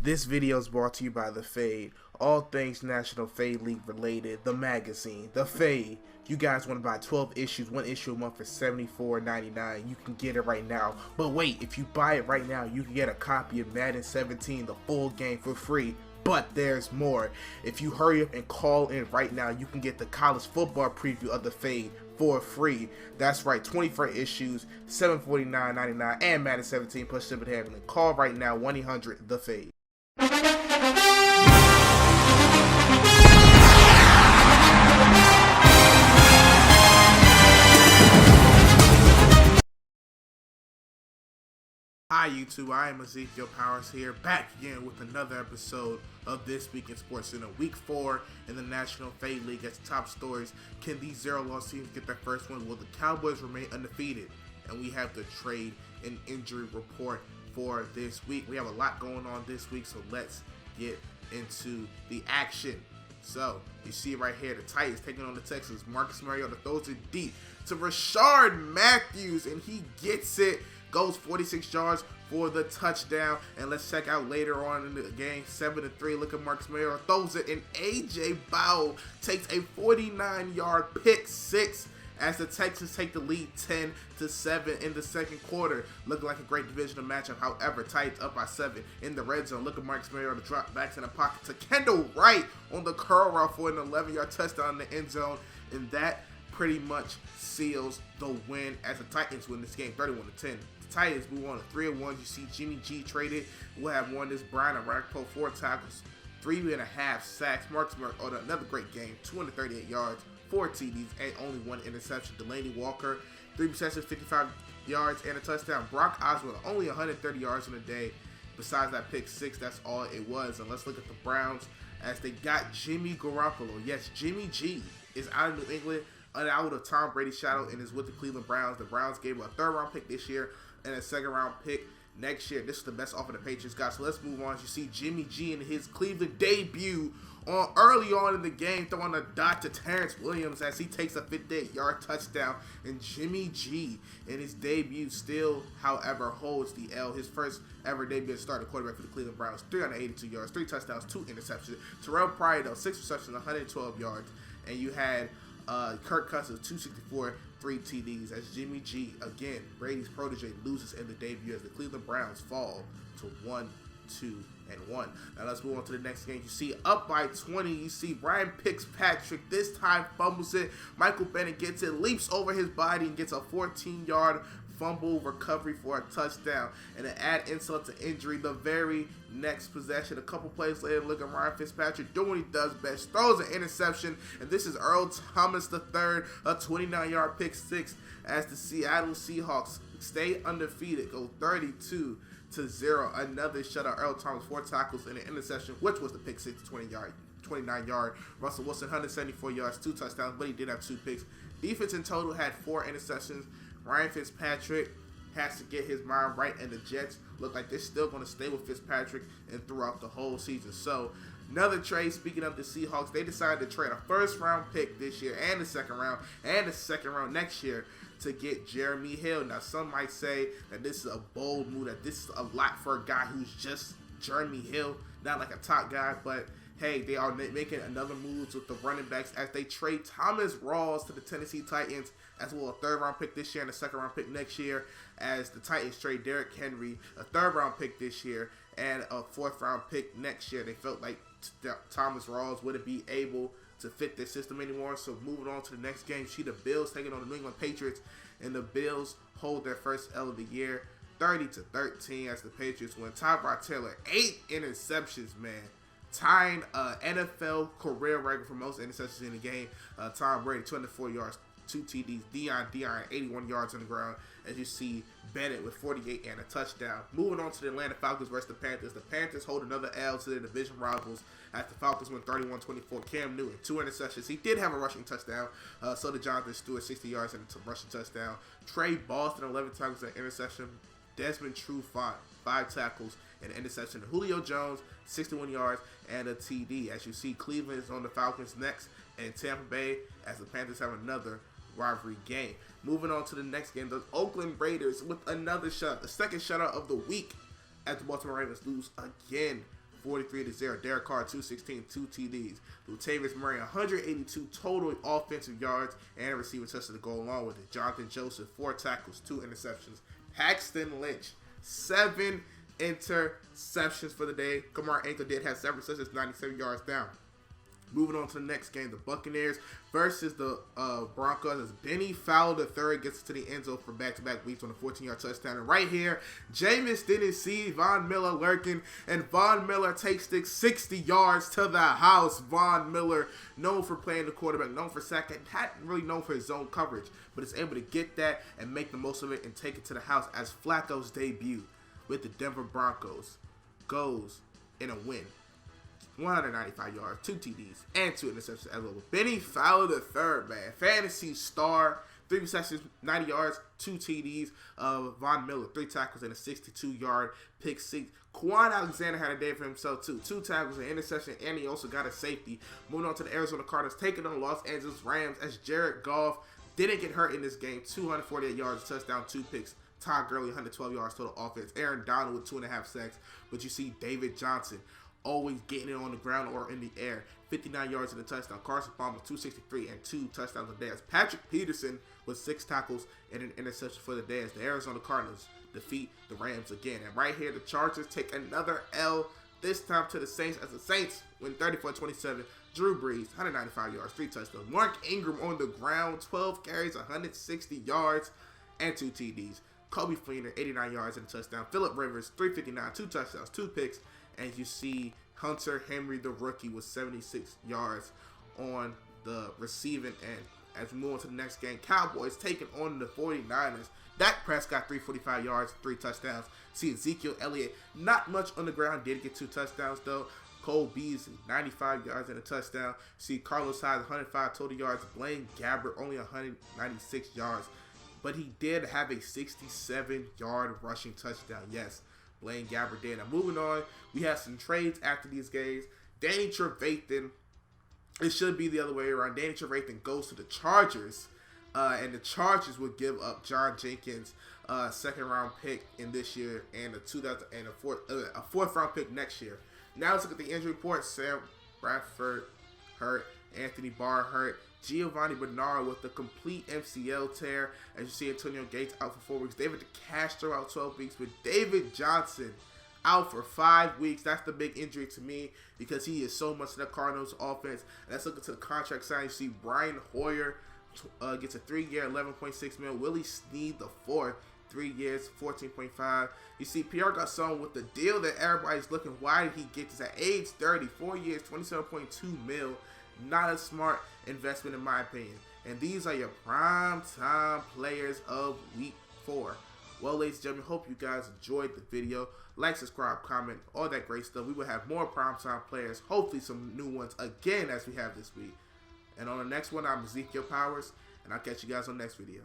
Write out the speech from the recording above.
This video is brought to you by The Fade. All things National Fade League related. The magazine, The Fade. You guys want to buy 12 issues, one issue a month for $74.99. You can get it right now. But wait, if you buy it right now, you can get a copy of Madden 17, the full game, for free. But there's more. If you hurry up and call in right now, you can get the college football preview of The Fade for free. That's right, 24 issues, $749.99, and Madden 17 plus shipping and handling. Call right now, 1-800-THE-FADE. Hi YouTube, I am Ezekiel Powers here, back again with another episode of This Week in Sportscenter. Week 4 in the National Fade League. As top stories, can these zero-loss teams get their first win? Will the Cowboys remain undefeated? And we have the trade and injury report for this week. We have a lot going on this week, so let's get into the action. So, you see right here, the Titans taking on the Texans. Marcus Mariota throws it deep to Rashard Matthews, and he gets it. Goes 46 yards for the touchdown. And let's check out later on in the game, 7-3. Look at Marcus Mariota throws it, and A.J. Bowell takes a 49-yard pick six as the Texans take the lead 10-7 in the second quarter. Looking like a great divisional matchup. However, Titans up by 7 in the red zone. Look at Marcus Mariota drop backs in the pocket to Kendall Wright on the curl route for an 11-yard touchdown in the end zone. And that pretty much seals the win as the Titans win this game 31-10. The Titans move on to 3-1. You see Jimmy G traded. We'll have won this. Brian Arakpo, 4 tackles, 3.5 sacks. Marcus Mariota, another great game, 238 yards, 4 TDs, and only 1 interception. Delaney Walker, 3 receptions, 55 yards, and a touchdown. Brock Osweiler, only 130 yards in a day. Besides that pick six, that's all it was. And let's look at the Browns as they got Jimmy Garoppolo. Yes, Jimmy G is out of New England, out of Tom Brady's shadow, and is with the Cleveland Browns. The Browns gave him a 3rd-round pick this year and a 2nd-round pick next year. This is the best offer the Patriots got. So let's move on. You see Jimmy G in his Cleveland debut early on in the game, throwing a dot to Terrence Williams as he takes a 58-yard touchdown. And Jimmy G in his debut still, however, holds the L. His first ever debut as starting quarterback for the Cleveland Browns. 382 yards, 3 touchdowns, 2 interceptions. Terrell Pryor, though, 6 receptions, 112 yards. And you had Kirk Cousins, 264, 3 TDs, as Jimmy G, again, Brady's protege, loses in the debut as the Cleveland Browns fall to 1-2-1. Now let's move on to the next game. You see up by 20. You see Ryan Fitzpatrick this time fumbles it. Michael Bennett gets it, leaps over his body, and gets a 14-yard fumble recovery for a touchdown. And to add insult to injury, the very next possession, a couple plays later, look at Ryan Fitzpatrick doing what he does best, throws an interception, and this is Earl Thomas III, a 29-yard pick six as the Seattle Seahawks stay undefeated, go 32-0. Another shutout. Earl Thomas, 4 tackles and an interception, which was the pick six, 29-yard. Russell Wilson, 174 yards, 2 touchdowns, but he did have 2 picks. Defense in total had 4 interceptions. Ryan Fitzpatrick has to get his mind right, and the Jets look like they're still going to stay with Fitzpatrick and throughout the whole season. So, another trade. Speaking of the Seahawks, they decided to trade a 1st-round pick this year and a 2nd round and a 2nd round next year to get Jeremy Hill. Now, some might say that this is a bold move, that this is a lot for a guy who's just Jeremy Hill, not like a top guy, but hey, they are making another move with the running backs as they trade Thomas Rawls to the Tennessee Titans, as well a 3rd-round pick this year and a 2nd-round pick next year, as the Titans trade Derrick Henry, a 3rd-round pick this year and a 4th-round pick next year. They felt like Thomas Rawls wouldn't be able to fit their system anymore. So moving on to the next game, see the Bills taking on the New England Patriots, and the Bills hold their first L of the year, 30-13, as the Patriots win. Tyrod Taylor, 8 interceptions, man, tying NFL career record for most interceptions in the game. Tom Brady, 204 yards, 2 TDs. Dion, 81 yards on the ground, as you see Bennett with 48 and a touchdown. Moving on to the Atlanta Falcons versus the Panthers. The Panthers hold another L to their division rivals as the Falcons win 31-24. Cam Newton, 2 interceptions. He did have a rushing touchdown. So did Jonathan Stewart, 60 yards and a rushing touchdown. Trey Boston, 11 tackles and interception. Desmond True, 5 tackles and an interception. Julio Jones, 61 yards and a TD. As you see, Cleveland is on the Falcons next, and Tampa Bay as the Panthers have another rivalry game. Moving on to the next game, the Oakland Raiders with another shutout, the 2nd shutout of the week, as the Baltimore Ravens lose again 43-0. Derek Carr, 216, 2 TDs. Latavius Murray, 182 total offensive yards and a receiving touchdown to go along with it. Jonathan Joseph, 4 tackles, 2 interceptions. Paxton Lynch, 7 interceptions for the day. Kamar Anchor did have 7 receptions, 97 yards down. Moving on to the next game, the Buccaneers versus the Broncos. As Benny Fowler III gets to the end zone for back-to-back weeks on a 14-yard touchdown. And right here, Jameis didn't see Von Miller lurking, and Von Miller takes it 60 yards to the house. Von Miller, known for playing the quarterback, known for sacking, not really known for his zone coverage, but is able to get that and make the most of it and take it to the house as Flacco's debut with the Denver Broncos goes in a win. 195 yards, 2 TDs, and 2 interceptions as well. Benny Fowler III, man. Fantasy star. 3 receptions, 90 yards, 2 TDs. Von Miller, 3 tackles and a 62-yard pick six. Quan Alexander had a day for himself, too. 2 tackles, an interception, and he also got a safety. Moving on to the Arizona Cardinals, taking on the Los Angeles Rams as Jared Goff didn't get hurt in this game. 248 yards, touchdown, 2 picks. Todd Gurley, 112 yards total offense. Aaron Donald with 2.5 sacks. But you see David Johnson always getting it on the ground or in the air. 59 yards and a touchdown. Carson Palmer, 263 and 2 touchdowns a day. As Patrick Peterson with 6 tackles and an interception for the day as the Arizona Cardinals defeat the Rams again. And right here, the Chargers take another L, this time to the Saints, as the Saints win 34-27. Drew Brees, 195 yards, 3 touchdowns. Mark Ingram on the ground, 12 carries, 160 yards, and 2 TDs. Kobe Fleener, 89 yards and a touchdown. Phillip Rivers, 359, 2 touchdowns, 2 picks. And you see Hunter Henry, the rookie, with 76 yards on the receiving end. As we move on to the next game, Cowboys taking on the 49ers. Dak Prescott, 345 yards, 3 touchdowns. See Ezekiel Elliott, not much on the ground, did get 2 touchdowns though. Cole Beasley, 95 yards and a touchdown. See Carlos Hyde, 105 total yards. Blaine Gabbert, only 196 yards. But he did have a 67-yard rushing touchdown. Yes, Blaine Gabbert did. Now moving on, we have some trades after these games. Danny Trevathan, it should be the other way around. Danny Trevathan goes to the Chargers, and the Chargers would give up John Jenkins, second-round pick in this year, and a fourth-round pick next year. Now let's look at the injury report. Sam Bradford hurt, Anthony Barr hurt, Giovanni Bernard with the complete MCL tear. As you see, Antonio Gates out for 4 weeks. David DeCastro out 12 weeks. With David Johnson out for 5 weeks. That's the big injury to me because he is so much in the Cardinals offense. And let's look into the contract sign. You see Brian Hoyer gets a 3-year, $11.6 million. Willie Snead IV, 3 years, $14.5. You see Pierre Garçon with the deal that everybody's looking. Why did he get this at age 30? 4 years, $27.2 million. Not a smart investment in my opinion. And these are your prime time players of week 4. Well, ladies and gentlemen, hope you guys enjoyed the video. Like, subscribe, comment, all that great stuff. We will have more prime time players, hopefully some new ones again as we have this week. And on the next one, I'm Ezekiel Powers, and I'll catch you guys on the next video.